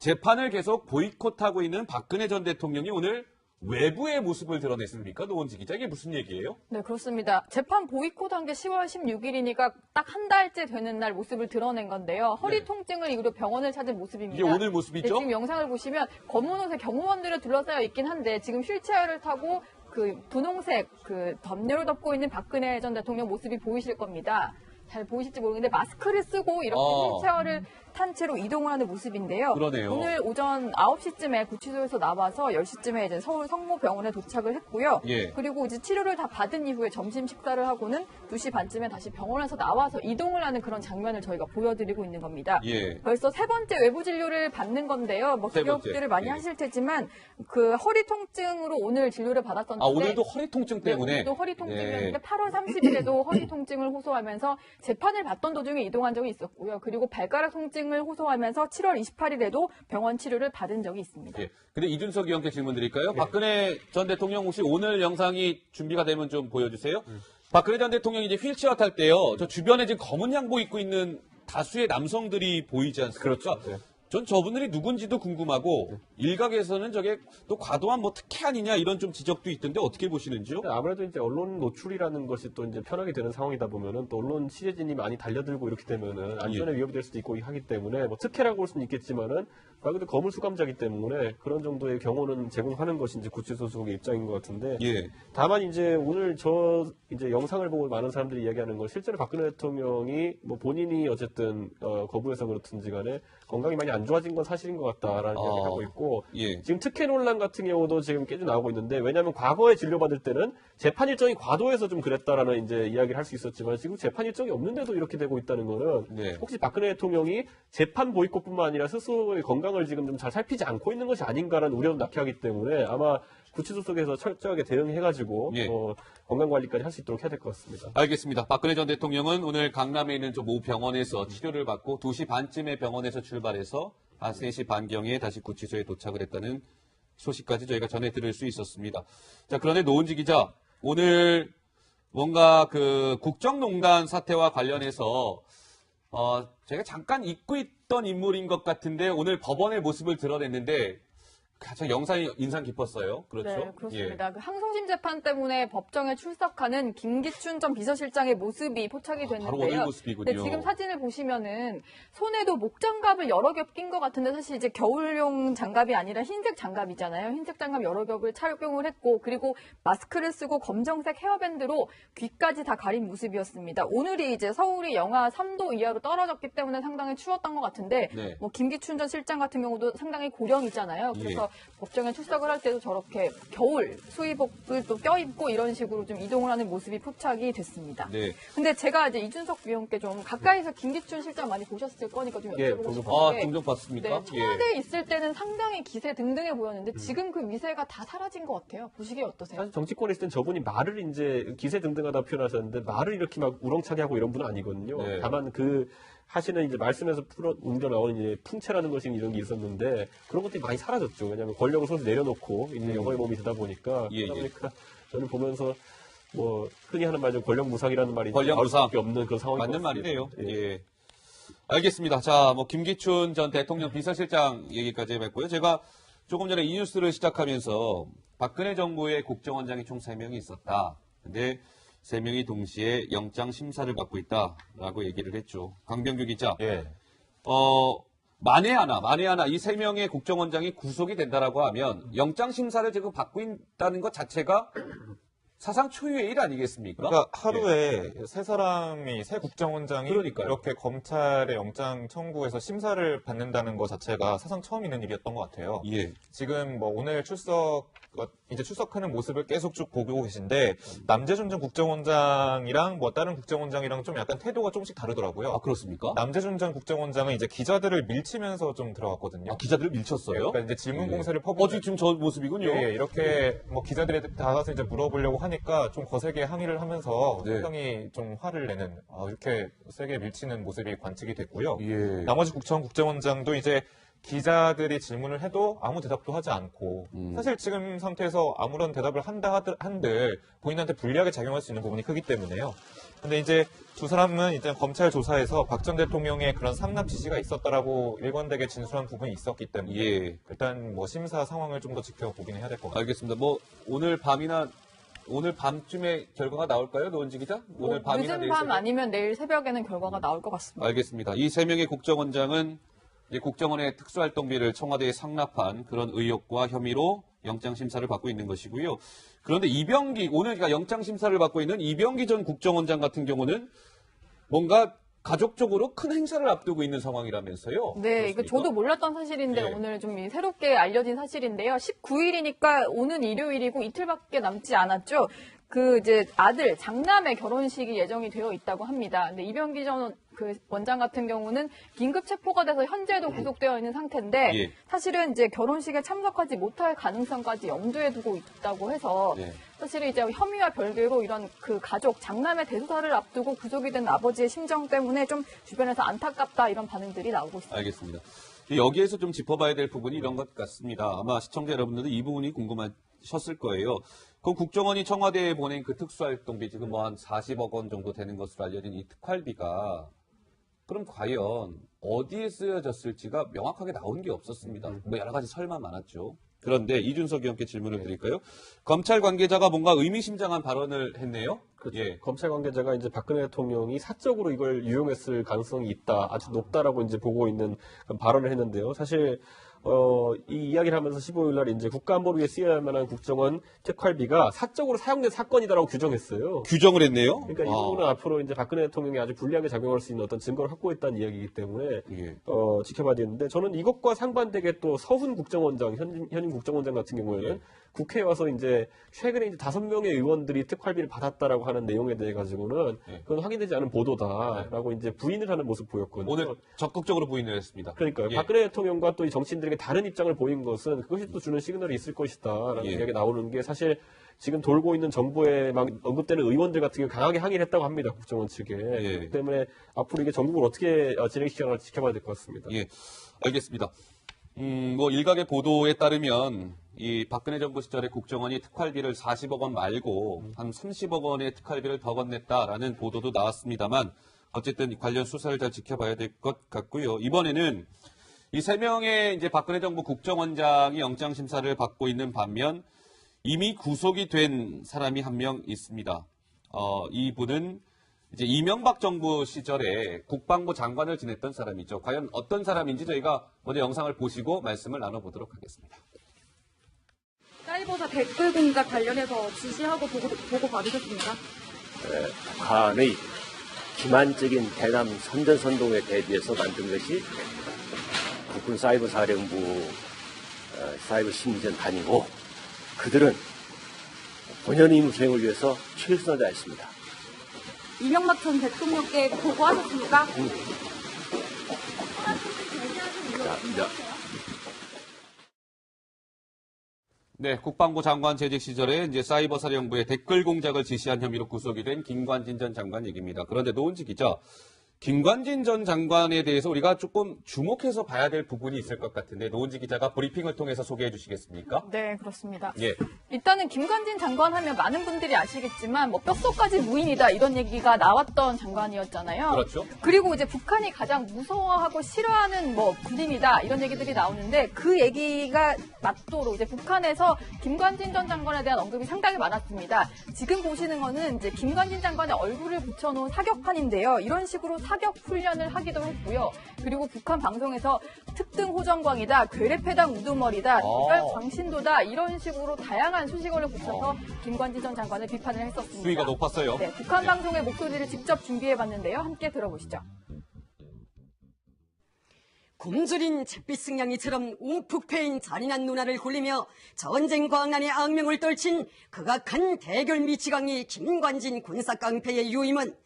재판을 계속 보이콧하고 있는 박근혜 전 대통령이 오늘 외부의 모습을 드러냈습니까? 노원지 기자, 이게 무슨 얘기예요? 네, 그렇습니다. 재판 보이콧한 게 10월 16일이니까 딱 한 달째 되는 날 모습을 드러낸 건데요. 허리 통증을 이유로 병원을 찾은 모습입니다. 이게 오늘 모습이죠? 네, 지금 영상을 보시면 검은 옷에 경호원들을 둘러싸여 있긴 한데 지금 휠체어를 타고 그 분홍색 그 덮개로 덮고 있는 박근혜 전 대통령 모습이 보이실 겁니다. 잘 보이실지 모르겠는데 마스크를 쓰고 이렇게 휠체어를 탄 채로 이동을 하는 모습인데요. 그러네요. 오늘 오전 9시쯤에 구치소에서 나와서 10시쯤에 이제 서울 성모병원에 도착을 했고요. 예. 그리고 이제 치료를 다 받은 이후에 점심 식사를 하고는 2시 반쯤에 다시 병원에서 나와서 이동을 하는 그런 장면을 저희가 보여드리고 있는 겁니다. 예. 벌써 세 번째 외부 진료를 받는 건데요. 뭐 세 번째. 기억들을 많이 예. 하실 테지만 그 허리 통증으로 오늘 진료를 받았었는데 오늘도 허리 통증 때문에? 네, 오늘도 허리 통증이었는데 8월 30일에도 허리 통증을 호소하면서 재판을 받던 도중에 이동한 적이 있었고요. 그리고 발가락 통증을 호소하면서 7월 28일에도 병원 치료를 받은 적이 있습니다. 예. 근데 이준석 의원께 질문 드릴까요? 박근혜 전 대통령 혹시 오늘 영상이 준비가 되면 좀 보여주세요. 박근혜 전 대통령이 이제 휠체어 탈 때요. 저 주변에 지금 검은 양복 입고 있는 다수의 남성들이 보이지 않습니까? 그렇죠. 네. 전 저분들이 누군지도 궁금하고 일각에서는 저게 또 과도한 뭐 특혜 아니냐 이런 좀 지적도 있던데 어떻게 보시는지요? 아무래도 이제 언론 노출이라는 것이 또 이제 편하게 되는 상황이다 보면은 또 언론 취재진이 많이 달려들고 이렇게 되면은 안전에 위협이 될 수도 있고 하기 때문에 뭐 특혜라고 볼 수는 있겠지만은 말 그대로 거물 수감자이기 때문에 그런 정도의 경호는 제공하는 것이 이제 구치소 소속의 입장인 것 같은데. 예. 다만 이제 오늘 이제 영상을 보고 많은 사람들이 이야기하는 건 실제로 박근혜 대통령이 뭐 본인이 어쨌든 거부해서 그렇든지 간에 건강이 많이 안 좋아진 건 사실인 것 같다라는 이야기를 하고 있고 예. 지금 특혜 논란 같은 경우도 지금 계속 나오고 있는데 왜냐하면 과거에 진료받을 때는 재판 일정이 과도해서 좀 그랬다라는 이제 이야기를 할 수 있었지만 지금 재판 일정이 없는데도 이렇게 되고 있다는 거는 네. 혹시 박근혜 대통령이 재판 보이콧뿐만 아니라 스스로의 건강을 지금 좀 잘 살피지 않고 있는 것이 아닌가라는 우려도 낳게 하기 때문에 아마 구치소 속에서 철저하게 대응해가지고 예. 건강 관리까지 할 수 있도록 해야 될 것 같습니다. 알겠습니다. 박근혜 전 대통령은 오늘 강남에 있는 저 모 병원에서 치료를 받고 2시 반쯤에 병원에서 출발해서 3시 반경에 다시 구치소에 도착을 했다는 소식까지 저희가 전해 들을 수 있었습니다. 자, 그런데 노은지 기자, 오늘 뭔가 그 국정농단 사태와 관련해서 제가 잠깐 잊고 있던 인물인 것 같은데 오늘 법원의 모습을 드러냈는데 가장 영상이 인상 깊었어요. 그렇죠? 네, 그렇습니다. 그 항소심 재판 때문에 법정에 출석하는 김기춘 전 비서실장의 모습이 포착이 바로 오늘 됐는데요. 모습이군요. 네, 지금 사진을 보시면은 손에도 목장갑을 여러 겹 낀 것 같은데 사실 이제 겨울용 장갑이 아니라 흰색 장갑이잖아요. 흰색 장갑 여러 겹을 착용을 했고 그리고 마스크를 쓰고 검정색 헤어밴드로 귀까지 다 가린 모습이었습니다. 오늘이 이제 서울이 영하 3도 이하로 떨어졌기 때문에 상당히 추웠던 것 같은데 네. 뭐 김기춘 전 실장 같은 경우도 상당히 고령이잖아요. 그래서 법정에 출석을 할 때도 저렇게 겨울 수의복을 또 껴입고 이런 식으로 좀 이동을 하는 모습이 포착이 됐습니다. 네. 근데 제가 이제 이준석 위원께 좀 가까이서 김기춘 실장 많이 보셨을 거니까 좀 예, 여쭤보고 종종 싶은데 종종 봤습니까? 네, 청와대에 있을 때는 상당히 기세 등등해 보였는데 지금 그 미세가 다 사라진 것 같아요. 보시기에 어떠세요? 사실 정치권에 있을 땐 저분이 말을 이제 기세 등등하다 표현하셨는데 말을 이렇게 막 우렁차게 하고 이런 분은 아니거든요. 네. 다만 그 하시는 이제 말씀에서 운전 나오는 이제 풍채라는 것이 이런 게 있었는데 그런 것들이 많이 사라졌죠. 왜냐하면 권력을 손에 내려놓고 이제 영어의 몸이 되다 보니까 예, 그러다 보니까 저는 보면서 뭐 흔히 하는 말좀 권력무상이라는 말이 권력무상. 나올 수밖에 없는 그런 상황인 맞는 것 같습니다. 말이네요. 예. 알겠습니다. 자, 뭐 김기춘 전 대통령 비서실장 얘기까지 해봤고요. 제가 조금 전에 이 뉴스를 시작하면서 박근혜 정부의 국정원장이 총 3명이 있었다. 근데 3명이 동시에 영장 심사를 받고 있다라고 얘기를 했죠. 강병규 기자. 예. 만에 하나 이 3명의 국정원장이 구속이 된다라고 하면 영장 심사를 지금 받고 있다는 것 자체가 사상 초유의 일 아니겠습니까? 그러니까 하루에 세 국정원장이 그러니까요. 이렇게 검찰의 영장 청구에서 심사를 받는다는 것 자체가 사상 처음 있는 일이었던 것 같아요. 예. 지금 뭐 오늘 이제 출석하는 모습을 계속 쭉 보고 계신데 남재준 전 국정원장이랑 뭐 다른 국정원장이랑 좀 약간 태도가 조금씩 다르더라고요. 아, 그렇습니까? 남재준 전 국정원장은 이제 기자들을 밀치면서 좀 들어갔거든요. 기자들을 밀쳤어요? 그러니까 이제 질문 예. 공세를 퍼붓는 지금 저 모습이군요. 예, 이렇게 뭐 기자들이 다가가서 이제 물어보려고 하니까 좀 거세게 항의를 하면서 네. 상당히 좀 화를 내는 이렇게 세게 밀치는 모습이 관측이 됐고요. 예. 나머지 국정원장도 이제 기자들이 질문을 해도 아무 대답도 하지 않고 사실 지금 상태에서 아무런 대답을 한들 본인한테 불리하게 작용할 수 있는 부분이 크기 때문에요. 근데 이제 두 사람은 일단 검찰 조사에서 박 전 대통령의 그런 상납 지시가 있었다라고 일관되게 진술한 부분이 있었기 때문에 예. 일단 뭐 심사 상황을 좀 더 지켜보긴 해야 될 것 같아요. 알겠습니다. 뭐 오늘 밤쯤에 결과가 나올까요, 노은지 기자? 오늘 밤이나 늦은 내일 밤 새벽? 아니면 내일 새벽에는 결과가 나올 것 같습니다. 알겠습니다. 이 세 명의 국정원장은 이제 국정원의 특수활동비를 청와대에 상납한 그런 의혹과 혐의로 영장심사를 받고 있는 것이고요. 그런데 이병기, 오늘 그러니까 영장심사를 받고 있는 이병기 전 국정원장 같은 경우는 뭔가 가족적으로 큰 행사를 앞두고 있는 상황이라면서요. 네, 이거 그렇습니까? 저도 몰랐던 사실인데 예. 오늘 좀 새롭게 알려진 사실인데요. 19일이니까 오는 일요일이고 이틀밖에 남지 않았죠. 그 이제 아들 장남의 결혼식이 예정이 되어 있다고 합니다. 근데 이병기 전 그 원장 같은 경우는 긴급 체포가 돼서 현재도 구속되어 있는 상태인데 예. 사실은 이제 결혼식에 참석하지 못할 가능성까지 염두에 두고 있다고 해서 네. 사실은 이제 혐의와 별개로 이런 그 가족 장남의 대소사를 앞두고 구속이 된 아버지의 심정 때문에 좀 주변에서 안타깝다 이런 반응들이 나오고 있습니다. 알겠습니다. 여기에서 좀 짚어봐야 될 부분이 이런 것 같습니다. 아마 시청자 여러분들도 이 부분이 궁금하셨을 거예요. 그럼 국정원이 청와대에 보낸 그 특수활동비 지금 뭐 한 40억 원 정도 되는 것으로 알려진 이 특활비가 그럼 과연 어디에 쓰여졌을지가 명확하게 나온 게 없었습니다. 뭐 여러 가지 설만 많았죠. 그런데 이준석 의원께 질문을 드릴까요? 검찰 관계자가 뭔가 의미심장한 발언을 했네요. 그렇죠. 예. 검찰 관계자가 이제 박근혜 대통령이 사적으로 이걸 유용했을 가능성이 있다, 아주 높다라고 이제 보고 있는 그런 발언을 했는데요. 사실 이 이야기를 하면서 15일 날 이제 국가안보를 위해 쓰여야 할 만한 국정원 특활비가 사적으로 사용된 사건이다라고 규정했어요. 규정을 했네요. 그러니까 이 부분은 앞으로 이제 박근혜 대통령이 아주 불리하게 작용할 수 있는 어떤 증거를 확보했다는 이야기이기 때문에 예. 지켜봐야 되는데 저는 이것과 상반되게 또 서훈 국정원장, 현임 국정원장 같은 경우에는 예. 국회에 와서 이제 최근에 이제 5명의 의원들이 특활비를 받았다라고 하는 내용에 대해 가지고는 예. 그건 확인되지 않은 보도다라고 이제 부인을 하는 모습 보였거든요. 오늘 적극적으로 부인을 했습니다. 그러니까요. 예. 박근혜 대통령과 또 이 정치인들에게 다른 입장을 보인 것은 그것이 또 주는 시그널이 있을 것이다라는 예. 이야기가 나오는 게 사실 지금 돌고 있는 정부에 막 언급되는 의원들 같은 경우 강하게 항의를 했다고 합니다. 국정원 측에. 예. 그렇기 때문에 앞으로 이게 전국을 어떻게 진행시켜나갈지 지켜봐야 될 것 같습니다. 예, 알겠습니다. 뭐 일각의 보도에 따르면 이 박근혜 정부 시절에 국정원이 특활비를 40억 원 말고 한 30억 원의 특활비를 더 건넸다라는 보도도 나왔습니다만 어쨌든 관련 수사를 잘 지켜봐야 될 것 같고요. 이번에는 이 세 명의 이제 박근혜 정부 국정원장이 영장 심사를 받고 있는 반면 이미 구속이 된 사람이 한 명 있습니다. 이분은 이제 이명박 정부 시절에 국방부 장관을 지냈던 사람이죠. 과연 어떤 사람인지 저희가 먼저 영상을 보시고 말씀을 나눠보도록 하겠습니다. 사이버사 댓글 공작 관련해서 지시하고 보고 받으셨습니까? 북한의 기만적인 대남 선전선동에 대비해서 만든 것이 국군 사이버사령부 사이버 심리전단이고 그들은 본연의 임무 수행을 위해서 최선을 다했습니다. 이명박 전 대통령께 보고하셨습니까? 네, 국방부 장관 재직 시절에 이제 사이버 사령부의 댓글 공작을 지시한 혐의로 구속이 된 김관진 전 장관 얘기입니다. 그런데 노은지 기자, 김관진 전 장관에 대해서 우리가 조금 주목해서 봐야 될 부분이 있을 것 같은데 노은지 기자가 브리핑을 통해서 소개해 주시겠습니까? 네, 그렇습니다. 예. 일단은 김관진 장관 하면 많은 분들이 아시겠지만 뭐 뼛속까지 무인이다 이런 얘기가 나왔던 장관이었잖아요. 그렇죠. 그리고 이제 북한이 가장 무서워하고 싫어하는 뭐 군인이다 이런 얘기들이 나오는데 그 얘기가 맞도록 이제 북한에서 김관진 전 장관에 대한 언급이 상당히 많았습니다. 지금 보시는 거는 이제 김관진 장관의 얼굴을 붙여놓은 사격판인데요. 이런 식으로 사격 훈련을 하기도 했고요. 그리고 북한 방송에서 특등 호정광이다, 괴뢰패당 우두머리다, 개별 광신도다 이런 식으로 다양한 수식어를 붙여서 김관진 전 장관을 비판을 했었습니다. 수위가 높았어요. 네, 북한 방송의 목소리를 직접 준비해봤는데요. 함께 들어보시죠. 굶주린 잿빛 승냥이처럼 움푹 패인 잔인한 누나를 굴리며 전쟁 광란의 악명을 떨친 극악한 대결 미치광이 김관진 군사깡패의 유임은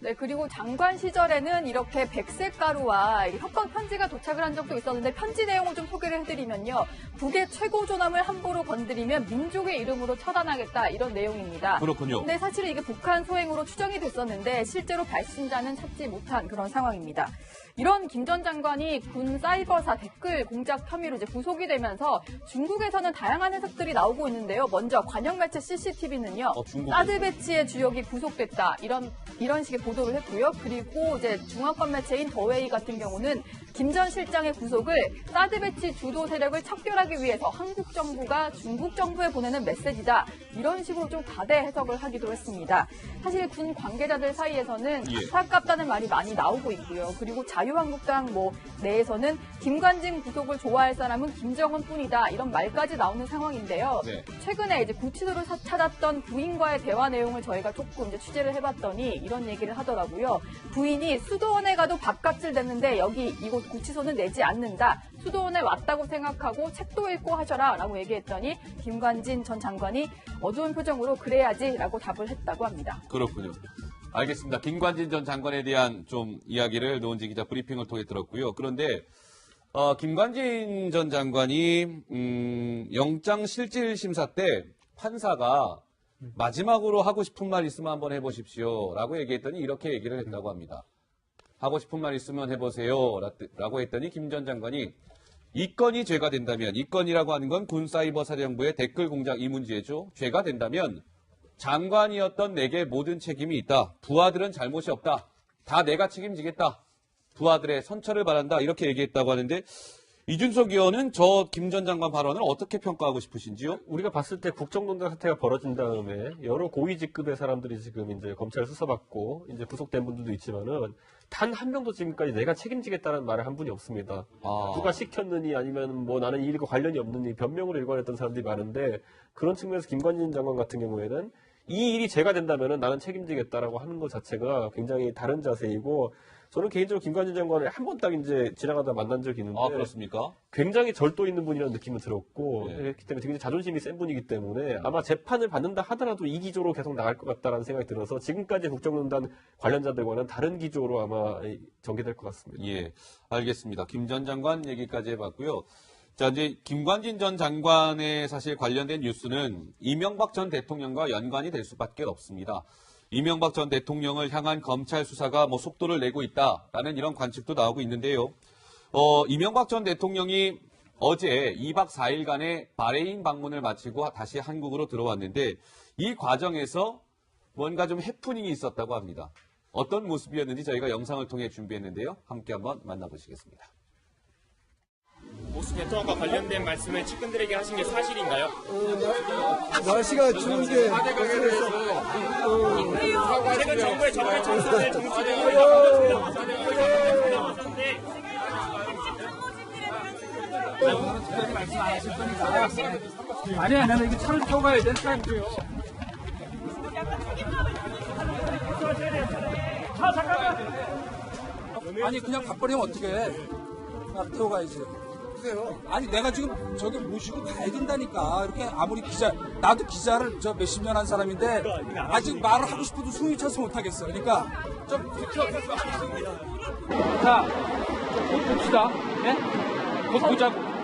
네, 그리고 장관 시절에는 이렇게 백색 가루와 협박 편지가 도착을 한 적도 있었는데 편지 내용을 좀 소개를 해드리면요. 북의 최고 존엄을 함부로 건드리면 민족의 이름으로 처단하겠다 이런 내용입니다. 그렇군요. 근데 사실은 이게 북한 소행으로 추정이 됐었는데 실제로 발신자는 찾지 못한 그런 상황입니다. 이런 김 전 장관이 군 사이버사 댓글 공작 혐의로 이제 구속이 되면서 중국에서는 다양한 해석들이 나오고 있는데요. 먼저 관영 매체 CCTV는요. 중국에서. 사드 배치의 주역이 구속됐다. 이런 식의 보도를 했고요. 그리고 이제 중화권 매체인 더웨이 같은 경우는 김 전 실장의 구속을 사드 배치 주도 세력을 척결하기 위해서 한국 정부가 중국 정부에 보내는 메시지다. 이런 식으로 좀 다대 해석을 하기도 했습니다. 사실 군 관계자들 사이에서는 안타깝다는 말이 많이 나오고 있고요. 그리고 자유한국당 내에서는 김관진 구속을 좋아할 사람은 김정은 뿐이다. 이런 말까지 나오는 상황인데요. 네. 최근에 이제 구치소를 찾았던 부인과의 대화 내용을 저희가 조금 이제 취재를 해봤더니 이런 얘기를 하더라고요. 부인이 수도원에 가도 밥값을 냈는데 여기 이곳 구치소는 내지 않는다. 수도원에 왔다고 생각하고 책도 읽고 하셔라 라고 얘기했더니 김관진 전 장관이 어두운 표정으로 그래야지 라고 답을 했다고 합니다. 그렇군요. 알겠습니다. 김관진 전 장관에 대한 좀 이야기를 노은지 기자 브리핑을 통해 들었고요. 그런데 김관진 전 장관이 영장실질심사 때 판사가 마지막으로 하고 싶은 말 있으면 한번 해보십시오 라고 얘기했더니 이렇게 얘기를 했다고 합니다. 하고 싶은 말 있으면 해보세요 라고 했더니 김 전 장관이 이 건이 죄가 된다면, 이 건이라고 하는 건 군사이버사령부의 댓글 공작 이 문제죠. 죄가 된다면 장관이었던 내게 모든 책임이 있다. 부하들은 잘못이 없다. 다 내가 책임지겠다. 부하들의 선처를 바란다. 이렇게 얘기했다고 하는데 이준석 의원은 저 김 전 장관 발언을 어떻게 평가하고 싶으신지요? 우리가 봤을 때 국정농단 사태가 벌어진 다음에 여러 고위직급의 사람들이 지금 이제 검찰 수사받고 이제 구속된 분들도 있지만은 단 한 명도 지금까지 내가 책임지겠다는 말을 한 분이 없습니다. 누가 시켰느니 아니면 나는 이 일과 관련이 없느니 변명으로 일관했던 사람들이 많은데 그런 측면에서 김관진 장관 같은 경우에는 이 일이 제가 된다면은 나는 책임지겠다라고 하는 것 자체가 굉장히 다른 자세이고 저는 개인적으로 김관진 장관을 한 번 딱 이제 지나가다 만난 적이 있는데 그렇습니까? 굉장히 절도 있는 분이라는 느낌을 들었고 네. 그렇기 때문에 굉장히 자존심이 센 분이기 때문에 아마 재판을 받는다 하더라도 이 기조로 계속 나갈 것 같다라는 생각이 들어서 지금까지 국정농단 관련자들과는 다른 기조로 아마 전개될 것 같습니다. 예, 알겠습니다. 김 전 장관 얘기까지 해봤고요. 자, 이제 김관진 전 장관에 사실 관련된 뉴스는 이명박 전 대통령과 연관이 될 수밖에 없습니다. 이명박 전 대통령을 향한 검찰 수사가 속도를 내고 있다라는 이런 관측도 나오고 있는데요. 이명박 전 대통령이 어제 2박 4일간의 바레인 방문을 마치고 다시 한국으로 들어왔는데 이 과정에서 뭔가 좀 해프닝이 있었다고 합니다. 어떤 모습이었는지 저희가 영상을 통해 준비했는데요. 함께 한번 만나보시겠습니다. 보수 대통령과 관련된 말씀을 측근들에게 하신 게 사실인가요? 날씨가 추운데 최근 정부의 정책 전선을 아니야 나는 이거 차를 타고 가야 될 사람이고요. 아니 그냥 가버리면 어떻게 해? 태워 가야지. 아니 내가 지금 저기 모시고 가야 된다니까. 이렇게 아무리 나도 기자를 몇십 년 한 사람인데 아직 말을 하고 싶어도 숨이 차서 못하겠어. 그러니까 좀 자, 곧 봅시다. 네? 곧 보자고.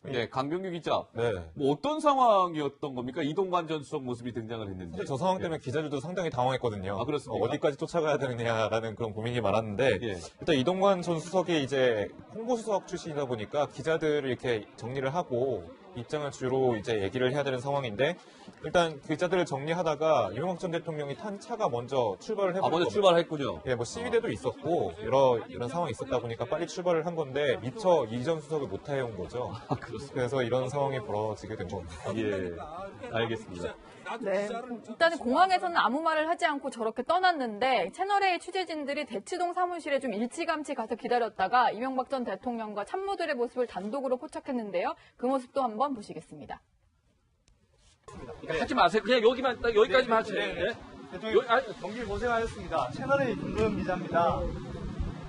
네, 강병규 기자. 네. 어떤 상황이었던 겁니까? 이동관 전 수석 모습이 등장을 했는데. 사실 저 상황 때문에 기자들도 상당히 당황했거든요. 아, 그렇습니까? 어디까지 쫓아가야 되느냐라는 그런 고민이 많았는데 예. 일단 이동관 전 수석이 이제 홍보수석 출신이다 보니까 기자들을 이렇게 정리를 하고 입장을 주로 이제 얘기를 해야 되는 상황인데 일단 기자들을 정리하다가 이명박 전 대통령이 탄 차가 먼저 출발을 해버린 먼저 출발했군요. 예, 시위대도 있었고 이런 상황이 있었다 보니까 빨리 출발을 한 건데 미처 이 전 수석을 못 해온 거죠. 그래서 이런 상황이 벌어지게 된 겁니다. 예, 알겠습니다. 네, 일단은 공항에서는 아무 말을 하지 않고 저렇게 떠났는데 채널A 취재진들이 대치동 사무실에 좀 일찌감치 가서 기다렸다가 이명박 전 대통령과 참모들의 모습을 단독으로 포착했는데요. 그 모습도 한번 보시겠습니다. 하지 마세요. 그냥 여기까지만 하세요. 네. 경길 고생하셨습니다. 채널A 김도현 기자입니다.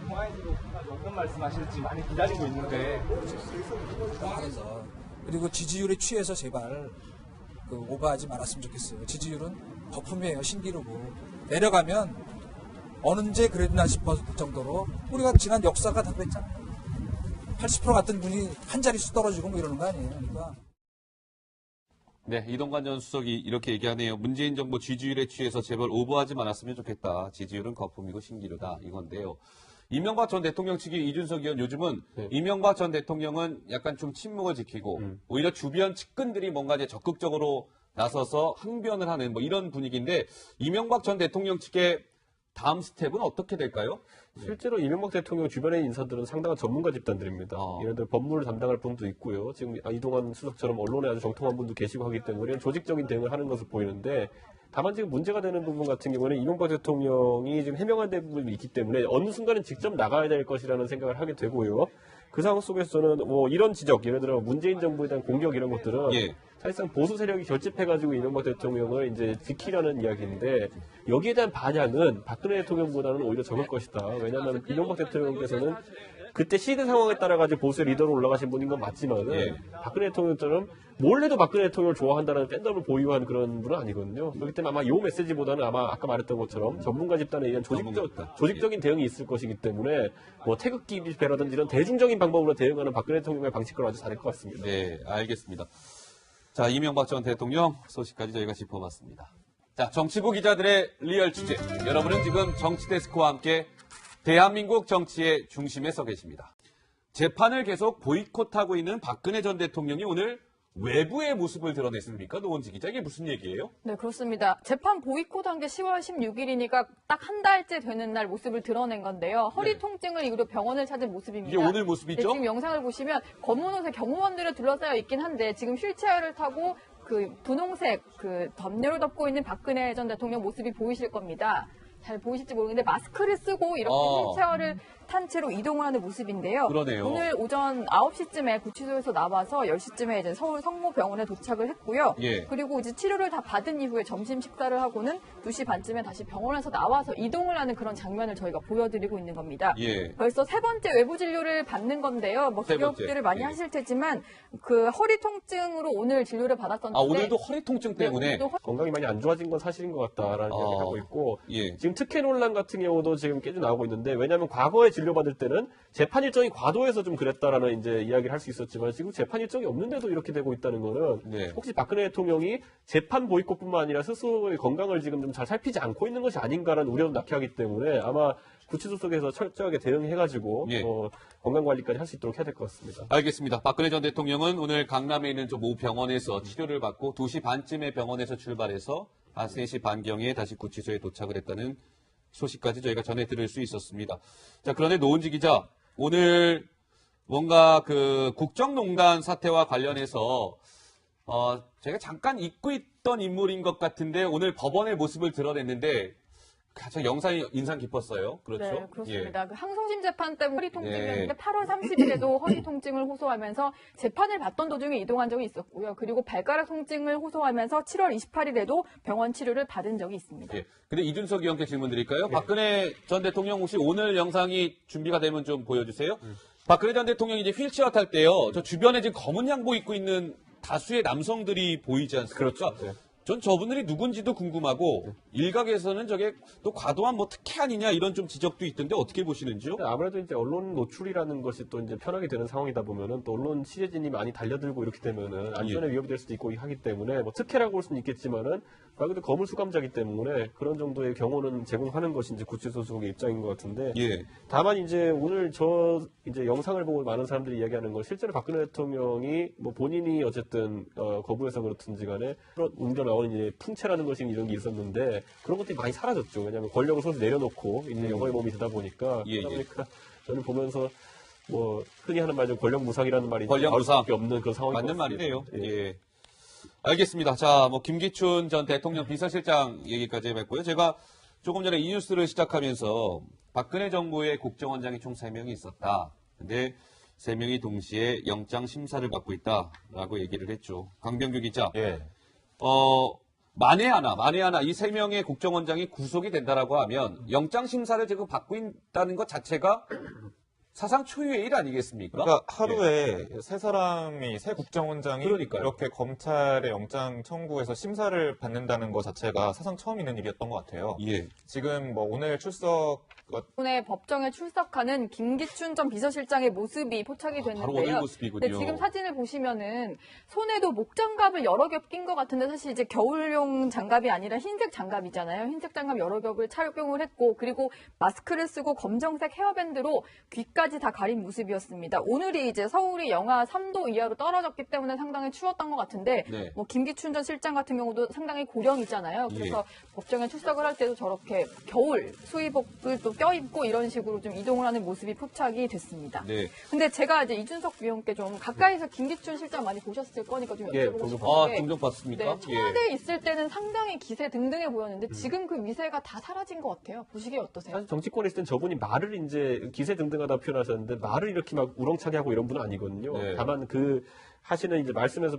공항에서도 어떤 말씀하실지 많이 기다리고 있는데 공항에서 그리고 지지율에 취해서 제발 오버하지 말았으면 좋겠어요. 지지율은 거품이에요. 신기루고 내려가면 언제 그랬나 싶을 정도로 우리가 지난 역사가 다 그랬잖아요. 80% 같은 분이 한 자릿수 떨어지고 이러는 거 아니에요. 그러니까. 네, 이동관 전 수석이 이렇게 얘기하네요. 문재인 정부 지지율에 취해서 제발 오버하지 말았으면 좋겠다. 지지율은 거품이고 신기루다. 이건데요. 이명박 전 대통령 측이 이준석 의원 요즘은 이명박 전 대통령은 약간 좀 침묵을 지키고 오히려 주변 측근들이 뭔가 이제 적극적으로 나서서 항변을 하는 뭐 이런 분위기인데 이명박 전 대통령 측의 다음 스텝은 어떻게 될까요? 실제로 이명박 대통령 주변의 인사들은 상당한 전문가 집단들입니다. 예를 들어 법무를 담당할 분도 있고요. 지금 이동환 수석처럼 언론에 아주 정통한 분도 계시고 하기 때문에 조직적인 대응을 하는 것을 보이는데 다만 지금 문제가 되는 부분 같은 경우는 이명박 대통령이 지금 해명한 부분이 있기 때문에 어느 순간은 직접 나가야 될 것이라는 생각을 하게 되고요. 그 상황 속에서는 뭐 이런 지적, 예를 들어 문재인 정부에 대한 공격 이런 것들은 사실상 보수 세력이 결집해가지고 이명박 대통령을 이제 지키려는 이야기인데 여기에 대한 반향은 박근혜 대통령보다는 오히려 적을 것이다. 왜냐하면 이명박 대통령께서는 그때 시대 상황에 따라 가지고 보수의 리더로 올라가신 분인 건 맞지만은 박근혜 대통령처럼 뭘 해도 박근혜 대통령을 좋아한다는 팬덤을 보유한 그런 분은 아니거든요. 그렇기 때문에 아마 이 메시지보다는 아마 아까 말했던 것처럼 전문가 집단에 의한 조직적인 대응이 있을 것이기 때문에 뭐 태극기 집회라든지 이런 대중적인 방법으로 대응하는 박근혜 대통령의 방식으로 아주 잘할 것 같습니다. 네, 알겠습니다. 자, 이명박 전 대통령 소식까지 저희가 짚어봤습니다. 자, 정치부 기자들의 리얼 취재. 여러분은 지금 정치데스크와 함께 대한민국 정치의 중심에 서 계십니다. 재판을 계속 보이콧하고 있는 박근혜 전 대통령이 오늘 외부의 모습을 드러냈습니까? 노원지 기자, 이게 무슨 얘기예요? 네, 그렇습니다. 재판 보이콧한 게 10월 16일이니까 딱 한 달째 되는 날 모습을 드러낸 건데요. 허리 통증을 이유로 병원을 찾은 모습입니다. 이게 오늘 모습이죠? 네, 지금 영상을 보시면 검은 옷에 경호원들을 둘러싸여 있긴 한데 지금 휠체어를 타고 그 분홍색 그 덮개로 덮고 있는 박근혜 전 대통령 모습이 보이실 겁니다. 잘 보이실지 모르겠는데 마스크를 쓰고 이렇게 휠체어를 탄 채로 이동을 하는 모습인데요. 그러네요. 오늘 오전 9시쯤에 구치소에서 나와서 10시쯤에 이제 서울 성모병원에 도착을 했고요. 그리고 이제 치료를 다 받은 이후에 점심 식사를 하고는 2시 반쯤에 다시 병원에서 나와서 이동을 하는 그런 장면을 저희가 보여드리고 있는 겁니다. 벌써 세 번째 외부 진료를 받는 건데요. 뭐 기억들을 많이 하실 테지만 그 허리 통증으로 오늘 진료를 받았었는데 오늘도 허리 통증 때문에 건강이 많이 안 좋아진 건 사실인 것 같다라는 이야기를 하고 있고 지금 특혜 논란 같은 경우도 지금 계속 나오고 있는데 왜냐하면 과거에 진료받을 때는 재판 일정이 과도해서 좀 그랬다라는 이제 이야기를 할 수 있었지만 지금 재판 일정이 없는데도 이렇게 되고 있다는 거는 혹시 박근혜 대통령이 재판 보이콧뿐만 아니라 스스로의 건강을 지금 좀 잘 살피지 않고 있는 것이 아닌가라는 우려도 낳게 하기 때문에 아마 구치소 속에서 철저하게 대응해가지고 건강 관리까지 할 수 있도록 해야 될 것 같습니다. 알겠습니다. 박근혜 전 대통령은 오늘 강남에 있는 모 병원에서 치료를 받고 2시 반쯤에 병원에서 출발해서 한 3시 반경에 다시 구치소에 도착을 했다는 소식까지 저희가 전해 들을 수 있었습니다. 자, 그런데 노은지 기자, 오늘 뭔가 그 국정농단 사태와 관련해서 제가 잠깐 잊고 있던 인물인 것 같은데 오늘 법원의 모습을 드러냈는데 저 영상이 인상 깊었어요. 그렇죠? 네, 그렇습니다. 그 항소심 재판 때문에 허리 통증이었는데 8월 30일에도 허리 통증을 호소하면서 재판을 받던 도중에 이동한 적이 있었고요. 그리고 발가락 통증을 호소하면서 7월 28일에도 병원 치료를 받은 적이 있습니다. 근데 이준석 의원께 질문 드릴까요? 박근혜 전 대통령 혹시 오늘 영상이 준비가 되면 좀 보여주세요. 박근혜 전 대통령이 이제 휠체어 탈 때요. 저 주변에 지금 검은 양복 입고 있는 다수의 남성들이 보이지 않습니까? 그렇죠. 전 저분들이 누군지도 궁금하고 일각에서는 저게 또 과도한 뭐 특혜 아니냐 이런 좀 지적도 있던데 어떻게 보시는지요? 아무래도 이제 언론 노출이라는 것이 또 이제 편하게 되는 상황이다 보면은 또 언론 취재진이 많이 달려들고 이렇게 되면은 안전에 위협이 될 수도 있고 하기 때문에 뭐 특혜라고 볼 수는 있겠지만은 말 그대로 거물 수감자기 때문에 그런 정도의 경호는 제공하는 것이 이제 구치소 소속의 입장인 것 같은데 다만 이제 오늘 저 이제 영상을 보고 많은 사람들이 이야기하는 건 실제로 박근혜 대통령이 뭐 본인이 어쨌든 거부해서 그렇든지 간에 웅겨 나오는 이제 풍채라는 것이 이런 게 있었는데 그런 것들이 많이 사라졌죠. 왜냐하면 권력을 손에 내려놓고 이제 영화의 몸이 되다 보니까 그러니까 저는 보면서 뭐 흔히 하는 말좀 권력무상이라는 말이 나올 수밖에 없는 그런 상황이 맞는 말이네요. 알겠습니다. 자, 뭐 김기춘 전 대통령 비서실장 얘기까지 해봤고요. 제가 조금 전에 이 뉴스를 시작하면서 박근혜 정부의 국정원장이 총 3명이 있었다. 근데 3명이 동시에 영장 심사를 받고 있다라고 얘기를 했죠. 강병규 기자. 만에 하나 이 3명의 국정원장이 구속이 된다라고 하면 영장 심사를 지금 받고 있다는 것 자체가 사상 초유의 일 아니겠습니까? 그러니까 하루에 세 사람이, 세 국정원장이 그러니까요. 이렇게 검찰의 영장 청구에서 심사를 받는다는 것 자체가 사상 처음 있는 일이었던 것 같아요. 예. 지금 뭐 오늘 출석 오늘 법정에 출석하는 김기춘 전 비서실장의 모습이 포착이 바로 오늘 됐는데요. 모습이군요. 네, 지금 사진을 보시면은 손에도 목장갑을 여러 겹 낀 것 같은데 사실 이제 겨울용 장갑이 아니라 흰색 장갑이잖아요. 흰색 장갑 여러 겹을 착용을 했고 그리고 마스크를 쓰고 검정색 헤어밴드로 귀까지 다 가린 모습이었습니다. 오늘이 이제 서울이 영하 3도 이하로 떨어졌기 때문에 상당히 추웠던 것 같은데 네. 뭐 김기춘 전 실장 같은 경우도 상당히 고령이잖아요. 그래서 법정에 출석을 할 때도 저렇게 겨울 수의복을 또 껴입고 이런 식으로 좀 이동을 하는 모습이 포착이 됐습니다. 네. 근데 제가 이제 이준석 위원께 좀 가까이서 김기춘 실장 많이 보셨을 거니까 좀 예, 여쭤보고 종종 싶은데 아, 종종 봤습니까? 네, 청와대에 있을 때는 상당히 기세 등등해 보였는데 지금 그 미세가 다 사라진 것 같아요. 보시기에 어떠세요? 사실 정치권에 있을 땐 저분이 말을 이제 기세등등하다 표현하셨는데 말을 이렇게 막 우렁차게 하고 이런 분은 아니거든요. 네. 다만 그 하시는 이제 말씀에서